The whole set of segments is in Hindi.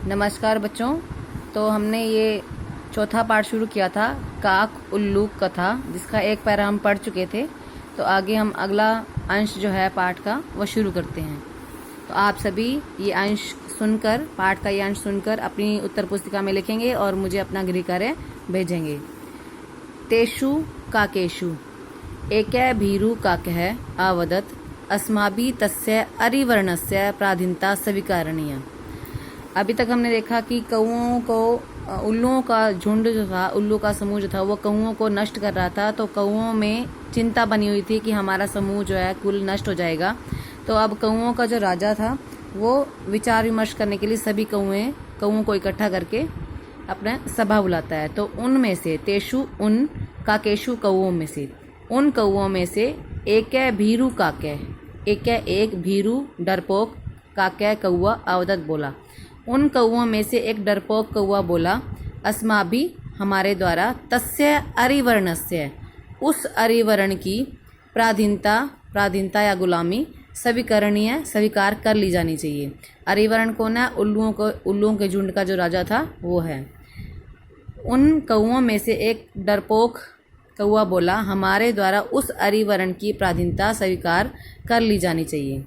नमस्कार बच्चों। तो हमने ये चौथा पाठ शुरू किया था काक उल्लू कथा, जिसका एक पैरा हम पढ़ चुके थे। तो आगे हम अगला अंश जो है पाठ का वो शुरू करते हैं। तो आप सभी ये अंश सुनकर, पाठ का ये अंश सुनकर अपनी उत्तर पुस्तिका में लिखेंगे और मुझे अपना गृह कार्य भेजेंगे। तेषु काकेषु एकै भीरु काकः अवदत् अस्माभिः तस्य अरिवर्णस्य प्राधीनता स्वीकारणीया। अभी तक हमने देखा कि कौओं को, उल्लुओं का झुंड जो था, उल्लू का समूह जो था, वो कौओं को नष्ट कर रहा था। तो कौओं में चिंता बनी हुई थी कि हमारा समूह जो है कुल नष्ट हो जाएगा। तो अब कौओं का जो राजा था वो विचार विमर्श करने के लिए सभी कौओं को इकट्ठा करके अपना सभा बुलाता है। तो उनमें से तेषु, उन, काकेशु, कौओं में से, उन कौओं में से एकै भीरु काकै, एकै एक, भीरु डरपोक, काकै कौआ, अवदत् बोला। उन कौओं में से एक डरपोक कौआ बोला, अस्माभि हमारे द्वारा, तस्य अरिवर्णस्य उस अरिवर्ण की प्राधीनता या गुलामी स्वीकरणीय स्वीकार कर ली जानी चाहिए। अरिवर्ण कौन है? उल्लुओं के झुंड का जो राजा था वो है। उन कौओं में से एक डरपोक कौआ बोला, हमारे द्वारा उस अरिवर्ण की प्राधीनता स्वीकार कर ली जानी चाहिए।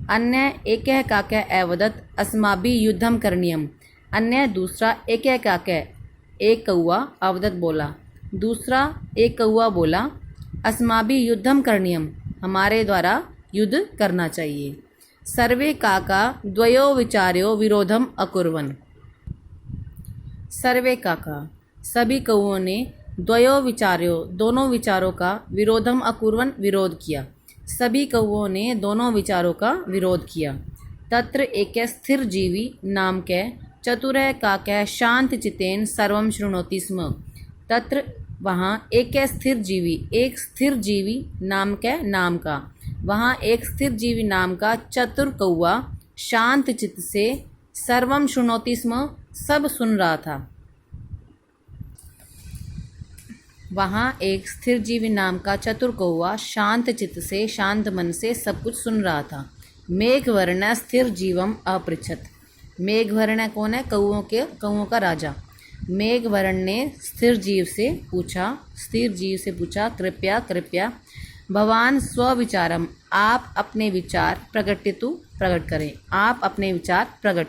अन्य एकः काकः अवदत् अस्माभिः युद्धं करणीयम्। अन्य दूसरा एकः काकः एक कौआ, अवदत् बोला, दूसरा एक कौआ बोला, अस्माभिः युद्धं करणीयम् हमारे द्वारा युद्ध करना चाहिए। सर्वे काका द्वयो विचार्यो विरोधम अकुर्वन्। सर्वे काका सभी कौओं ने द्वयो विचार्यो दोनों विचारों का विरोधम अकुर्वन् विरोध किया। सभी कौओं ने दोनों विचारों का विरोध किया। तत्र एक स्थिर जीवी नाम के चतुरः काकः शांत चित्तेन सर्वं शृणोति स्म। तत्र वहाँ एक स्थिर जीवी नाम का वहाँ एक स्थिर जीवी नाम का चतुर कौआ शांत चित्त से सर्वं शृणोति स्म सब सुन रहा था। वहाँ एक स्थिर जीवी नाम का चतुर कौआ शांत चित्त से, शांत मन से सब कुछ सुन रहा था। मेघवर्ण स्थिर जीवम अपृच्छत। मेघवर्ण कौन है? कौओं का राजा। मेघवर्ण ने स्थिर जीव से पूछा, कृपया भवान स्वविचारम, आप अपने विचार प्रकट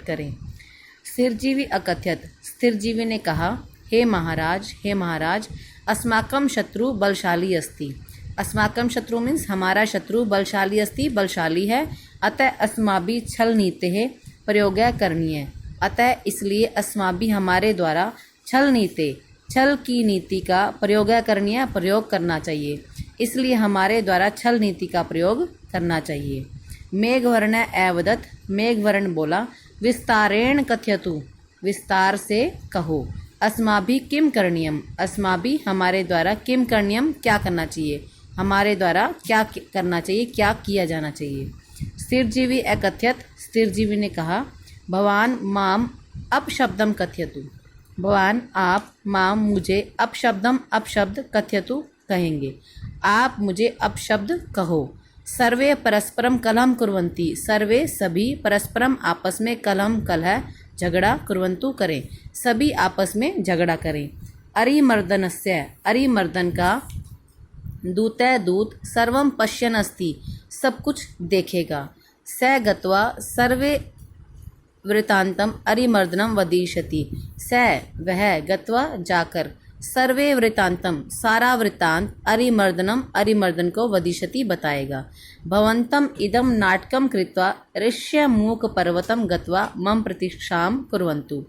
करें। स्थिरजीवी अकथयत, स्थिरजीवी ने कहा, हे महाराज, अस्माकं शत्रु बलशाली अस्ति। अस्माकं शत्रु मीन्स हमारा शत्रु बलशाली अस्ति, बलशाली है। अतः अस्माभि छल नीतेः प्रयोगः करणीय। अतः इसलिए अस्माभि हमारे द्वारा छल की नीति का प्रयोग करना चाहिए। इसलिए हमारे द्वारा छल नीति का प्रयोग करना चाहिए। मेघवर्ण अवदत्, मेघवर्ण बोला, विस्तारेण कथयतु, विस्तार से कहो। अस्माभि किम करणीयम, अस्माभि हमारे द्वारा, किम करणीयम क्या करना चाहिए, हमारे द्वारा क्या करना चाहिए, क्या किया जाना चाहिए। स्थिरजीवी अकथयत, स्थिरजीवी ने कहा, भवान माम अपशब्दम कथयतु, भवान आप माम मुझे अपशब्द कथयतु कहेंगे, आप मुझे अपशब्द कहो। सर्वे परस्परम कलहम कुर्वन्ति, सर्वे सभी परस्परम आपस में, कलह झगड़ा, कुर्वन्तु करें, सभी आपस में झगड़ा करें। अरिमर्दनस्य, अरिमर्दन का दूत सर्वं पश्यन् अस्ति सब कुछ देखेगा। स गत्वा सर्वे वृतांतम अरिमर्दनम वदिष्यति, स वह गत्वा जाकर, सर्वे वृतांतम सारा वृतांत, अरिमर्दन को वदिष्यति बताएगा। भवन्तम इदम नाटकम कृत्वा ऋष्यमूक पर्वतम गत्वा मम प्रतीक्षां कुर्वन्तु।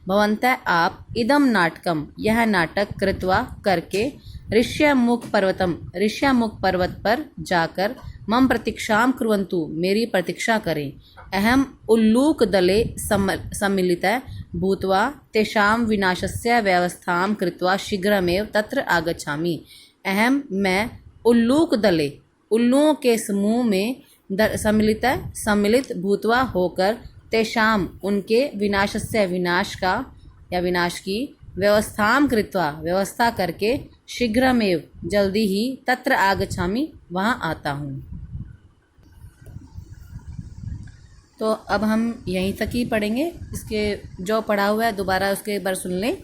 भवन्तः आप, इदम नाटकम यह नाटक, कृत्वा करके, ऋष्यमूक पर्वत पर जाकर, मम प्रतीक्षां कुर्वन्तु मेरी प्रतीक्षा करें। अहम उल्लूक दले सम्मिलितः भूत्वा तेषां विनाशस्य व्यवस्थां कृत्वा शीघ्रमेव तत्र आगच्छामि। मैं उल्लूक दले, उल्लुओं के समूह में सम्मिलित भूत्वा होकर, तेषां उनके, विनाशस्य विनाश की, व्यवस्थां कृत्वा व्यवस्था करके, शीघ्रमेव जल्दी ही, तत्र आगच्छामि वहाँ आता हूँ। तो अब हम यहीं तक ही पढ़ेंगे। इसके जो पढ़ा हुआ है दोबारा उसके एक बार सुन लें।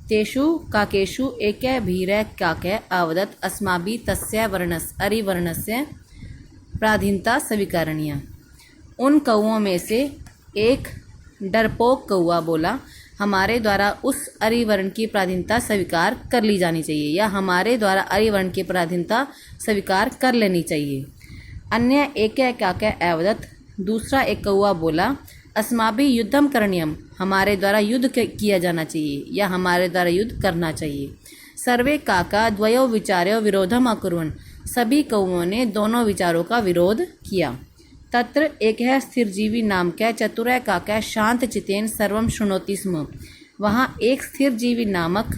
तेषु काकेषु एकै भीरै काकै आवदत् अस्माभिः तस्य वर्णस्य अरिवर्णस्य प्राधीनता स्वीकारणीया। उन कौओं में से एक डरपोक कौआ बोला, हमारे द्वारा उस अरिवर्ण की प्राधीनता स्वीकार कर ली जानी चाहिए, या हमारे द्वारा अरिवर्ण की प्राधीनता स्वीकार कर लेनी चाहिए। अन्य एकै काकै अवदत्, दूसरा एक कौआ बोला, अस्माभिः युद्धम करणीयम, हमारे द्वारा युद्ध किया जाना चाहिए या हमारे द्वारा युद्ध करना चाहिए। सर्वे काका द्वयो विचार्यो विरोधम अकुर्वन्, सभी कौओं ने दोनों विचारों का विरोध किया। तत्र एकः स्थिरजीवी नामकः चतुरः काकः शांतचित्तेन सर्वं शृणोति स्म, वहाँ एक स्थिरजीवी नामक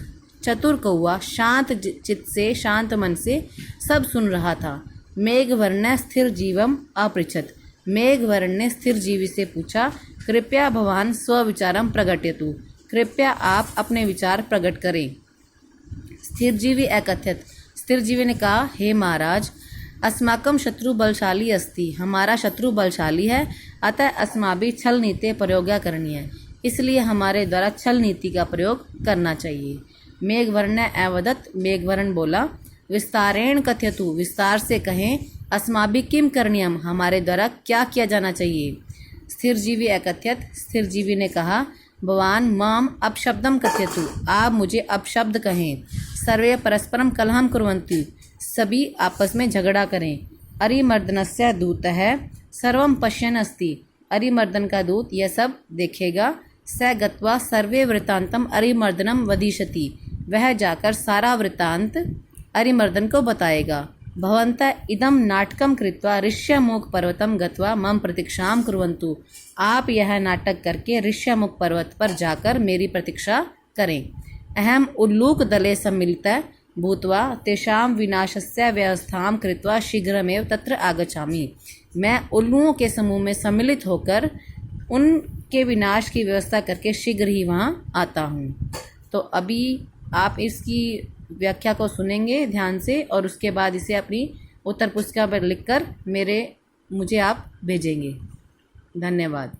चतुर कौआ शांत चित्त से, शांत मन से सब सुन रहा था। मेघवर्ण स्थिर जीवम अपृच्छत्, मेघवर्ण ने स्थिर जीवी से पूछा, कृपया भवान स्वविचारम प्रकटयतु, कृपया आप अपने विचार प्रकट करें। स्थिर जीवी अकथयत्, स्थिर जीवी ने कहा, हे महाराज, अस्माकं शत्रु बलशाली अस्ति, हमारा शत्रु बलशाली है, अतः अस्माभिः छल नीति प्रयोग्या करनी है, इसलिए हमारे द्वारा छल नीति का प्रयोग करना चाहिए। मेघवर्ण अवदत्, मेघवर्ण बोला, विस्तारेण कथयतु, विस्तार से कहें, अस्माभिः किम करणीयम, हमारे द्वारा क्या किया जाना चाहिए। स्थिर जीवी अकथयत्, स्थिर जीवी ने कहा, भवान माम अपशब्दम कथयतु, आप मुझे अपशब्द कहें। सर्वे परस्परम कलहम कुर्वन्तु, सभी आपस में झगड़ा करें। अरिमर्दनस्य दूतः सर्वं पश्यन् अस्ति, अरिमर्दन का दूत यह सब देखेगा। स गत्वा सर्वे वृत्तांतम अरिमर्दनम वदिष्यति, वह जाकर सारा वृत्तांत अरिमर्दन को बताएगा। भवन्तः इदं नाटकं कृत्वा ऋष्यमुख पर्वतं गत्वा मम प्रतीक्षां कुर्वन्तु, आप यह नाटक करके ऋष्यमुख पर्वत पर जाकर मेरी प्रतीक्षा करें। अहम उल्लूक दले सम्मिलितः भूत्वा तेषां विनाशस्य व्यवस्थां कृत्वा शीघ्रमेव तत्र आगच्छामि, मैं उल्लुओं के समूह में सम्मिलित होकर उनके विनाश की व्यवस्था करके शीघ्र ही वहाँ आता हूँ। तो अभी आप इसकी व्याख्या को सुनेंगे ध्यान से और उसके बाद इसे अपनी उत्तर पुस्तिका पर लिखकर मुझे आप भेजेंगे। धन्यवाद।